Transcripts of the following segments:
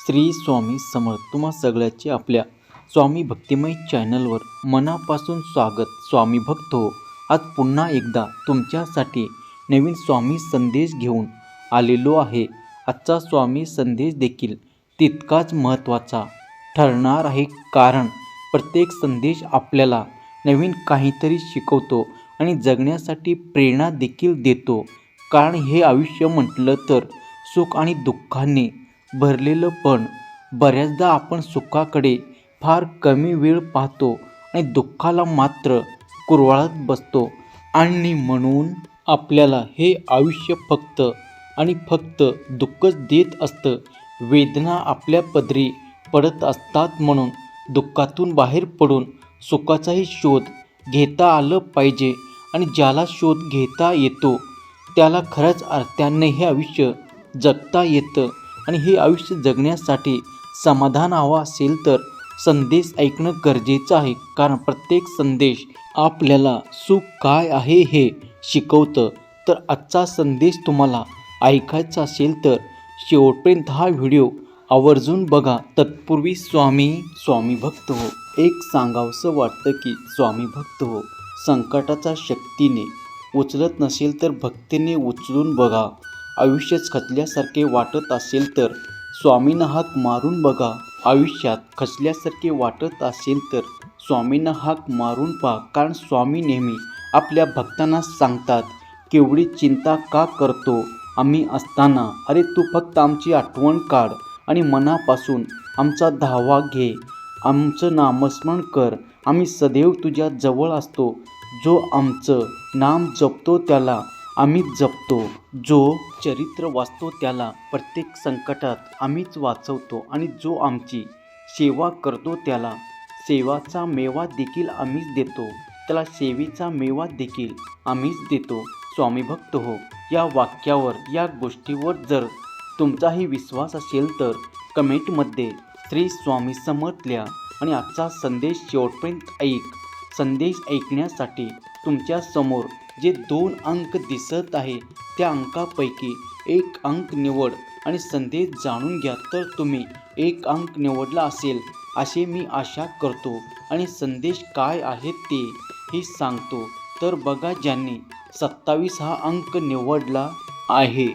श्री स्वामी समर्थ तुम्हा सगळ्याचे आपल्या स्वामी भक्तिमय चॅनलवर मनापासून स्वागत। स्वामी भक्त हो, आज पुन्हा एकदा तुमच्यासाठी नवीन स्वामी संदेश घेऊन आलेलो आहे। आजचा स्वामी संदेश देखील तितकाच महत्त्वाचा ठरणार आहे, कारण प्रत्येक संदेश आपल्याला नवीन काहीतरी शिकवतो आणि जगण्यासाठी प्रेरणा देखील देतो। कारण हे आयुष्य म्हटलं तर सुख आणि दुःखाने भरलेलं, पण बऱ्याचदा आपण सुखाकडे फार कमी वेळ पाहतो आणि दुःखाला मात्र कुरवाळत बसतो, आणि म्हणून आपल्याला हे आयुष्य फक्त आणि फक्त दुःखच देत असतं। वेदना आपल्या पदरी पडत असतात, म्हणून दुःखातून बाहेर पडून सुखाचाही शोध घेता आलं पाहिजे। आणि ज्याला शोध घेता येतो त्याला खऱ्याच अर्थाने हे आयुष्य जगता येतं। आणि हे आयुष्य जगण्यासाठी समाधान हवं असेल तर संदेश ऐकणं गरजेचं आहे, कारण प्रत्येक संदेश आपल्याला सुख काय आहे हे शिकवतं। तर आजचा संदेश तुम्हाला ऐकायचा असेल तर शेवटपर्यंत हा व्हिडिओ आवर्जून बघा। तत्पूर्वी स्वामी भक्त हो, एक सांगावंसं वाटतं की स्वामी भक्त हो, संकटाचा शक्तीने उचलत नसेल तर भक्तीने उचलून बघा। आयुष्यात खचल्यासारखे वाटत असेल तर स्वामींना हाक मारून बघा। आयुष्यात खचल्यासारखे वाटत असेल तर स्वामींना हाक मारून पहा, कारण स्वामी नेहमी आपल्या भक्तांना सांगतात, केवढी चिंता का करतो आम्ही असताना? अरे तू फक्त आमची आठवण काढ आणि मनापासून आमचा धावा घे, आमचं नामस्मरण कर, आम्ही सदैव तुझ्या जवळ असतो। जो आमचं नाम जपतो त्याला आम्ही जपतो, जो चरित्र वाचतो त्याला प्रत्येक संकटात आम्हीच वाचवतो, आणि जो आमची सेवा करतो त्याला सेवाचा मेवा देखील आम्हीच देतो, त्याला सेवेचा मेवा देखील आम्हीच देतो। स्वामी भक्त हो, या वाक्यावर, या गोष्टीवर जर तुमचाही विश्वास असेल तर कमेंटमध्ये श्री स्वामी समर्थ लिहा आणि आजचा संदेश शेवटपर्यंत ऐक। संदेश ऐकण्यासाठी तुमच्या समोर जे 2 अंक दिसत आहे त्या अंकापैकी एक अंक निवड आणि संदेश जाणून घ्या। तर तुम्ही एक अंक निवडला असेल असे मी आशा करतो, आणि संदेश काय आहे ते ही सांगतो। तर बघा, ज्यांनी 27 हा अंक निवडला आहे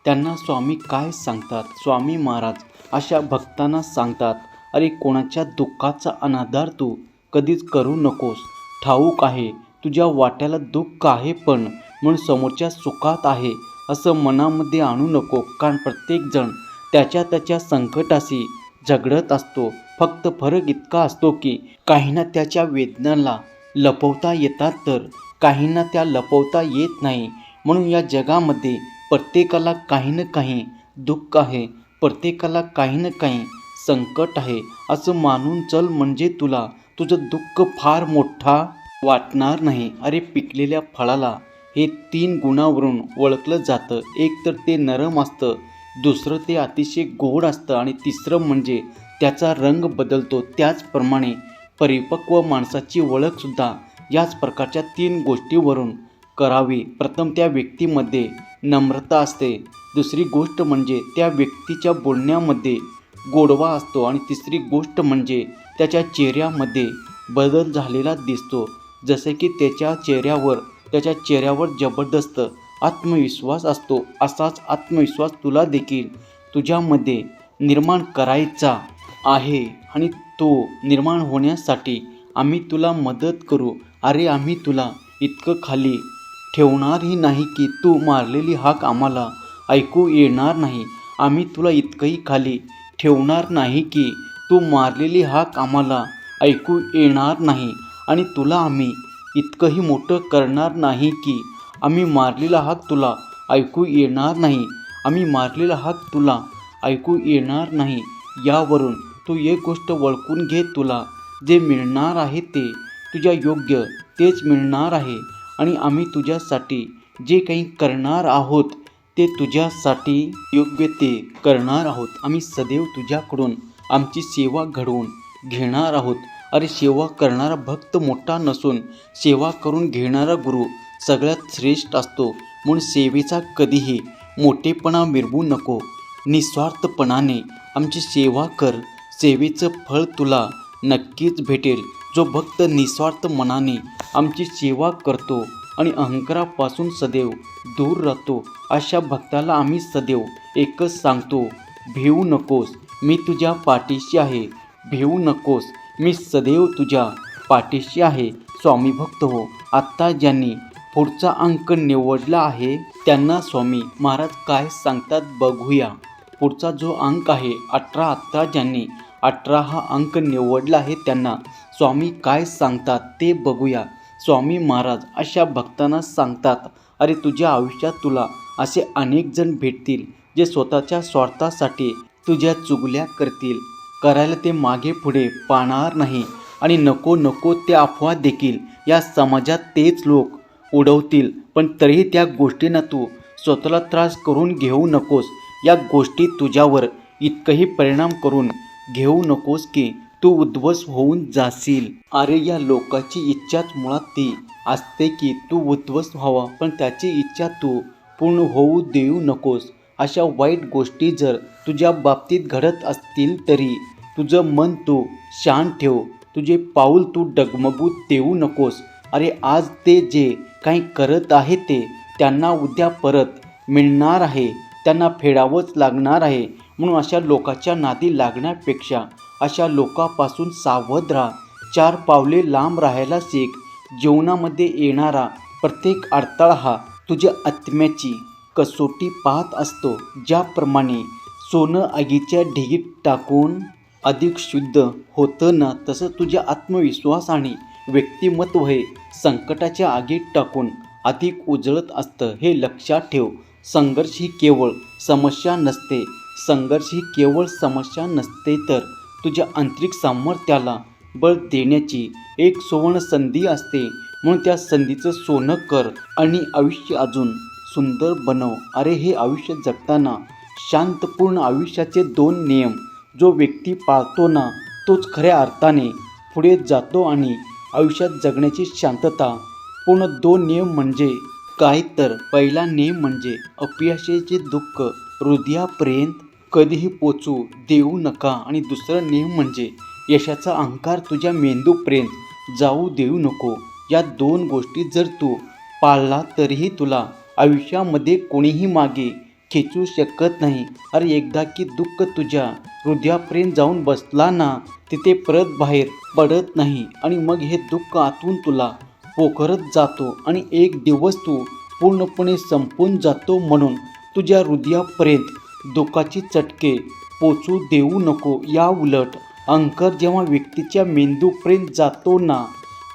त्यांना स्वामी काय सांगतात। स्वामी महाराज अशा भक्तांना सांगतात, अरे कोणाच्या दुःखाचा अनादर तू कधीच करू नकोस। ठाऊक आहे तुझ्या वाट्याला दुःख आहे, पण म्हणून समोरच्या सुखात आहे असं मनामध्ये आणू नको, कारण प्रत्येकजण त्याच्या संकटाशी झगडत असतो। फक्त फरक इतका असतो की काहींना त्याच्या वेदनाला लपवता येतात तर काहींना त्या लपवता येत नाही। म्हणून या जगामध्ये प्रत्येकाला काही ना काही दुःख आहे, प्रत्येकाला काही ना काही संकट आहे असं मानून चल, म्हणजे तुला तुझं दुःख फार मोठा वाटणार नाही। अरे पिकलेल्या फळाला हे 3 गुणांवरून ओळखलं जातं। एक तर ते नरम असतं, दुसरं ते अतिशय गोड असतं, आणि तिसरं म्हणजे त्याचा रंग बदलतो। त्याचप्रमाणे परिपक्व माणसाची ओळखसुद्धा याच प्रकारच्या 3 गोष्टीवरून करावी। प्रथम त्या व्यक्तीमध्ये नम्रता असते, दुसरी गोष्ट म्हणजे त्या व्यक्तीच्या बोलण्यामध्ये गोडवा असतो, आणि तिसरी गोष्ट म्हणजे त्याच्या चेहऱ्यामध्ये बदल झालेला दिसतो। जसे की त्याच्या चेहऱ्यावर जबरदस्त आत्मविश्वास असतो। असाच आत्मविश्वास तुला देखील तुझ्यामध्ये निर्माण करायचा आहे, आणि तो निर्माण होण्यासाठी आम्ही तुला मदत करू। अरे आम्ही तुला इतकं खाली ठेवणारही नाही की तू मारलेली हाक आम्हाला ऐकू येणार नाही। आम्ही तुला इतकंही खाली ठेवणार नाही की तू मारलेली हाक आम्हाला ऐकू येणार नाही, आणि तुला आम्ही इतकंही मोठं करणार नाही की आम्ही मारलेला हाक तुला ऐकू येणार नाही, आम्ही मारलेला हाक तुला ऐकू येणार नाही। यावरून तू एक गोष्ट ओळखून घे, तुला जे मिळणार आहे ते तुझ्या योग्य तेच मिळणार आहे, आणि आम्ही तुझ्यासाठी जे काही करणार आहोत ते तुझ्यासाठी योग्य ते करणार आहोत। आम्ही सदैव तुझ्याकडून आमची सेवा घडवून घेणार आहोत। अरे सेवा करणारा भक्त मोठा नसून सेवा करून घेणारा गुरु सगळ्यात श्रेष्ठ असतो। म्हणून सेवेचा कधीही मोठेपणा मिरवू नको, निस्वार्थपणाने आमची सेवा कर. सेवेचं फळ तुला नक्कीच भेटेल. जो भक्त निस्वार्थ मनाने आमची सेवा करतो आणि अहंकारापासून सदैव दूर राहतो, अशा भक्ताला आम्ही सदैव एकच सांगतो, भिवू नकोस, मी तुझ्या पाठीशी आहे. भिवू नकोस, मी सदैव तुझ्या पाठीशी आहे. स्वामी भक्त हो, आत्ता ज्यांनी पुढचा अंक निवडला आहे त्यांना स्वामी महाराज काय सांगतात बघूया. पुढचा जो अंक आहे 18, आत्ता ज्यांनी 18 हा अंक निवडला आहे त्यांना स्वामी काय सांगतात ते बघूया. स्वामी महाराज अशा भक्तांना सांगतात, अरे तुझ्या आयुष्यात तुला असे अनेक जण भेटतील जे स्वतःच्या स्वार्थासाठी तुझ्या चुगल्या करतील. करायला ते मागे पुढे पाहणार नाही आणि नको नको ते अफवा देखील या समाजात तेच लोक उडवतील. पण तरीही त्या गोष्टींना तू स्वतःला त्रास करून घेऊ नकोस. या गोष्टी तुझ्यावर इतकंही परिणाम करून घेऊ नकोस की तू उद्ध्वस्त होऊन जाशील. अरे या लोकांची इच्छाच मुळात ती असते की तू उद्ध्वस्त व्हावा, पण त्याची इच्छा तू पूर्ण होऊ देऊ नकोस. अशा वाईट गोष्टी जर तुझ्या बाबतीत घडत असतील तरी तुझं मन तू शांत ठेव. तुझे पाऊल तू डगमगू देऊ नकोस. अरे आज ते जे काही करत आहे ते त्यांना उद्या परत मिळणार आहे, त्यांना फेडावंच लागणार आहे. म्हणून अशा लोकांच्या नादी लागण्यापेक्षा अशा लोकांपासून सावध राहा. 4 पावले लांब राहायला शिक. जीवनामध्ये येणारा प्रत्येक अडथळा हा तुझ्या आत्म्याची कसोटी पाहत असतो. ज्याप्रमाणे सोनं आगीच्या ढिगीत टाकून अधिक शुद्ध होतं ना, तसं तुझ्या आत्मविश्वास आणि व्यक्तिमत्व हे संकटाच्या आगीत टाकून अधिक उजळत असतं, हे लक्षात ठेव. संघर्ष ही केवळ समस्या नसते. संघर्ष ही केवळ समस्या नसते तर तुझ्या आंतरिक सामर्थ्याला बळ देण्याची एक सुवर्ण संधी असते. म्हणून त्या संधीचं सोनं कर आणि आयुष्य अजून सुंदर बनव. अरे हे आयुष्य जगताना शांतपूर्ण आयुष्याचे 2 नियम जो व्यक्ती पाळतो ना, तोच खऱ्या अर्थाने पुढे जातो. आणि आयुष्यात जगण्याची शांतता पूर्ण 2 नियम म्हणजे काय तर पहिला नियम म्हणजे अपयशाचे दुःख हृदयापर्यंत कधीही पोचू देऊ नका. आणि दुसरा नियम म्हणजे यशाचा अहंकार तुझ्या मेंदूपर्यंत जाऊ देऊ नको. या 2 गोष्टी जर तू पाळला तरीही तुला आयुष्यामध्ये कोणीही मागे खेचू शकत नाही. अरे एकदा की दुःख तुझ्या हृदयापर्यंत जाऊन बसला ना, तिथे परत बाहेर पडत नाही. आणि मग हे दुःख आतून तुला पोखरत जातो आणि एक दिवस तू पूर्णपणे संपून जातो. म्हणून तुझ्या हृदयापर्यंत दुःखाची चटके पोचू देऊ नको. या उलट अहंकार जेव्हा व्यक्तीच्या मेंदूपर्यंत जातो ना,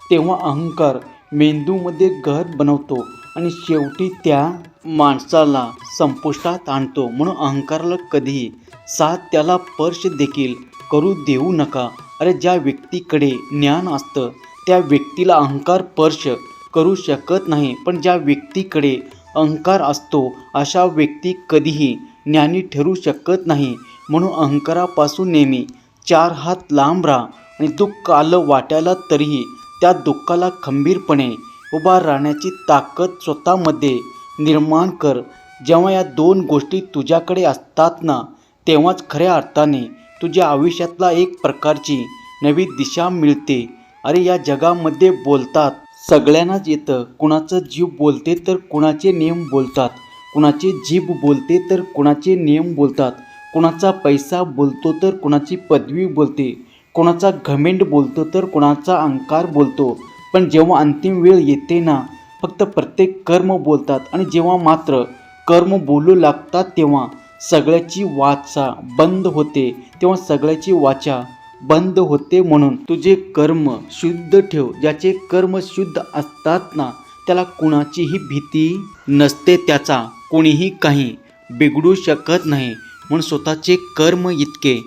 तेव्हा अहंकार मेंदूमध्ये घर बनवतो आणि शेवटी त्या माणसाला संपुष्टात आणतो. म्हणून अहंकाराला कधीही साथ त्याला स्पर्श देखील करू देऊ नका. अरे ज्या व्यक्तीकडे ज्ञान असतं त्या व्यक्तीला अहंकार स्पर्श करू शकत नाही, पण ज्या व्यक्तीकडे अहंकार असतो अशा व्यक्ती कधीही ज्ञानी ठरू शकत नाही. म्हणून अहंकारापासून नेहमी 4 हात लांब राहा. आणि दुःख आलं वाट्याला तरीही त्या दुःखाला खंबीरपणे उभा राहण्याची ताकद स्वतःमध्ये निर्माण कर. जेव्हा या 2 गोष्टी तुझ्याकडे असतात ना, तेव्हाच खऱ्या अर्थाने तुझ्या आयुष्यातला एक प्रकारची नवी दिशा मिळते. अरे या जगामध्ये बोलतात सगळ्यांनाच येतं. कुणाचं जीभ बोलते तर कुणाचे नियम बोलतात, कुणाचे जीभ बोलते तर कुणाचे नियम बोलतात, कुणाचा पैसा बोलतो तर कुणाची पदवी बोलते, कुणाचा घमेंड बोलतो तर कुणाचा अहंकार बोलतो. पण जेव्हा अंतिम वेळ येते ना, फक्त प्रत्येक कर्म बोलतात. आणि जेव्हा मात्र कर्म बोलू लागतात तेव्हा सगळ्याची वाचा बंद होते. तेव्हा सगळ्याची वाचा बंद होते. म्हणून तुझे कर्म शुद्ध ठेव. ज्याचे कर्म शुद्ध असतात ना, त्याला कुणाचीही भीती नसते. त्याचा कोणीही काही बिघडू शकत नाही. म्हणून स्वतःचे कर्म इतके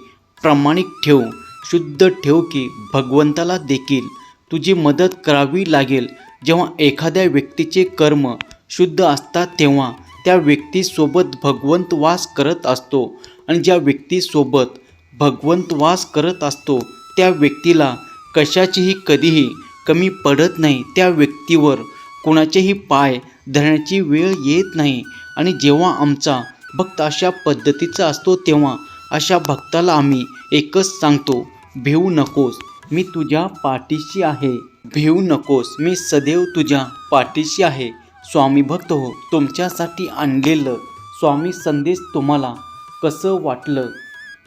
प्रामाणिक ठेव, शुद्ध ठेव की भगवंताला देखील तुझी मदत करावी लागेल. जेव्हा एखाद्या व्यक्तीचे कर्म शुद्ध असतात तेव्हा त्या व्यक्तीसोबत भगवंत वास करत असतो. आणि ज्या व्यक्तीसोबत भगवंत वास करत असतो त्या व्यक्तीला कशाचीही कधीही कमी पडत नाही. त्या व्यक्तीवर कोणाचेही पाय धरण्याची वेळ येत नाही. आणि जेव्हा आमचा भक्त अशा पद्धतीचा असतो तेव्हा अशा भक्ताला आम्ही एकच सांगतो, भिवू नकोस, मी तुझ्या पाठीशी आहे. भिवू नकोस, मी सदैव तुझ्या पाठीशी आहे. स्वामी भक्त हो, तुमच्यासाठी आणलेलं स्वामी संदेश तुम्हाला कसं वाटलं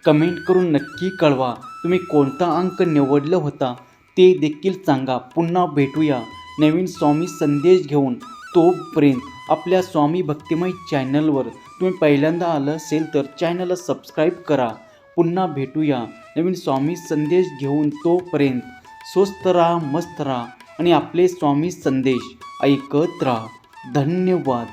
कमेंट करून नक्की कळवा. तुम्ही कोणता अंक निवडला होता ते देखील सांगा. पुन्हा भेटूया नवीन स्वामी संदेश घेऊन. तोपर्यंत आपल्या स्वामी भक्तिमय चॅनलवर तुम्ही पहिल्यांदा आलं असेल तर चॅनलला सबस्क्राईब करा. पुन्हा भेटूया नवीन स्वामी संदेश घेऊन. तोपर्यंत स्वस्त राहा, मस्त राहा आणि आपले स्वामी संदेश ऐकत राहा. धन्यवाद.